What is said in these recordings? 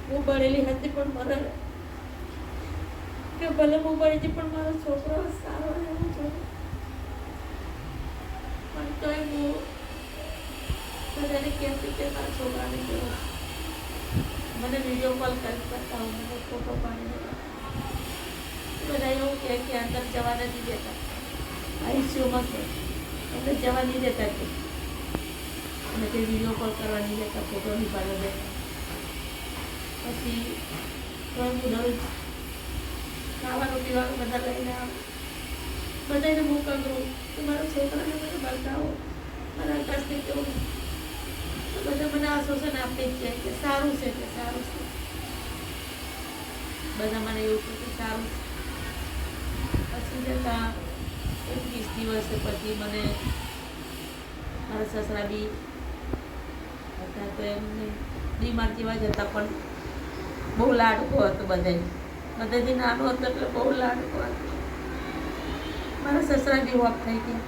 હું ભણેલી હતી પણ મને કે ભલે હું ભણી હતી પણ મારો છોકરો સારો રહેવો જોઈએ. પણ તોય હું બધાને કહેતી કે મારા છોકરાને કેવો મને વિડીયો કોલ કરી બતાવો, મને ફોટો પાડીને બધા એવું કહે કે અંદર જવા નથી દેતા, આઈસીયુમાં છે અંદર જવા નહીં દેતા કે અને તે વિડીયો કોલ કરવા નહીં દેતા, ફોટો નહીં પાડવા દે. પછી હું દરરોજ ખાવાનું પીવાનું બધા લઈને આવું, બધાને હું કરું કે મારા છોકરાને મને બતાવો, મારા આકાશને કેવું. તો બધા મને આશ્વાસન આપે જ છે કે સારું છે, કે સારું છે. બધા મને એવું કહે કે સારું છે. પછી જતાં 20 દિવસે પછી મને મારા સસરા બી હતા તો એમને બીમાર જેવા જ હતા પણ બહુ લાડકો હતો બધાથી નાનો હતો એટલે બહુ લાડકો હતો. મારા સસરા બી ઓફ થઈ ગયા,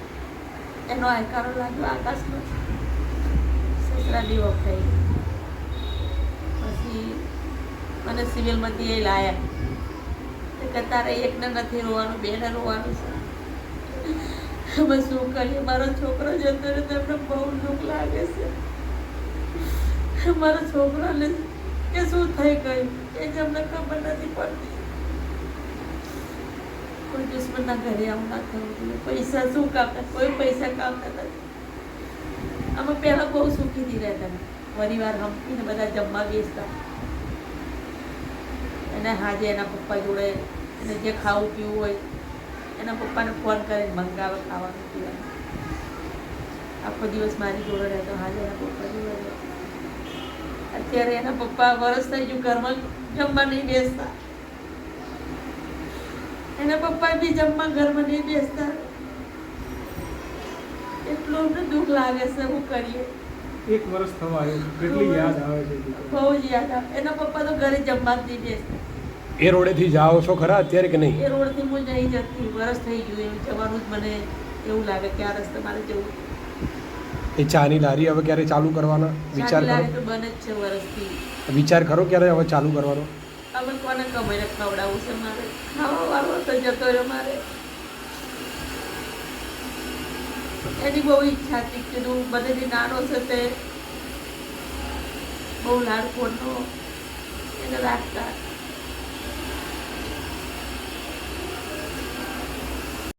એનો આયકારો લાગ્યો આકાશનો, સસરા બી ઓફ થઈ ગયા. પછી મને સિવિલમાંથી એ લાયા કે તારે એકને નથી રોવાનું, બેને રોવાનું છે. અમે શું કરીએ, મારો છોકરો જતો રહ્યો તો એમને બહુ દુઃખ લાગે છે. મારા છોકરાને કે શું થઈ ગયું એ જ અમને ખબર નથી પડતી. કોઈ દુશ્મનના ઘરે આવું ના થવું જોઈએ. પૈસા શું કામના, કોઈ પૈસા કામના નથી. અમે પહેલાં બહુ સુખીથી રહેતા, પરિવાર હંપીને બધા જમવા બેસતા, એને હાજે એના પપ્પા જોડે એને જે ખાવું પીવું હોય એના પપ્પાને ફોન કરીને મંગાવે ખાવાનું પીવાનું. આખો દિવસ મારી જોડે રહેતો, હાજે એના પપ્પા જોડે રહેતો. અત્યારે એના પપ્પા વરસ થઈ ગયું ઘરમાં જમવા નહીં બેસતા, એના પપ્પા બી જમવા ઘરમાં નહીં બેસતા. એટલું અમને દુઃખ લાગે છે, શું કરીએ. 1 વર્ષ થવા આવ્યું, કેટલી યાદ આવે છે. બહુ જ યાદ આવે. એના પપ્પા તો ઘરે જમવા જ નહીં બેસતા. એ રોડેથી જાઓ છો ખરા અત્યારે કે નહીં? એ રોડથી હું નહીં જતી, વરસ થઈ ગયું એવું જવાનું જ મને એવું લાગે કે આ રસ્તે મારે જવું. એ ચાની લારી હવે ક્યારે ચાલુ કરવાના વિચાર કરો? તો બને જ છે વરસથી. વિચાર કરો ક્યારે હવે ચાલુ કરવાનો? હવે કોને કમાઈને ખવડાવવું છે મારે, ખાવા વાળો તો જતો રહ્યો મારે. એની બહુ ઈચ્છા હતી કે હું બધેથી નાનો છે તે બહુ લાડકોડનો એને રાખતા.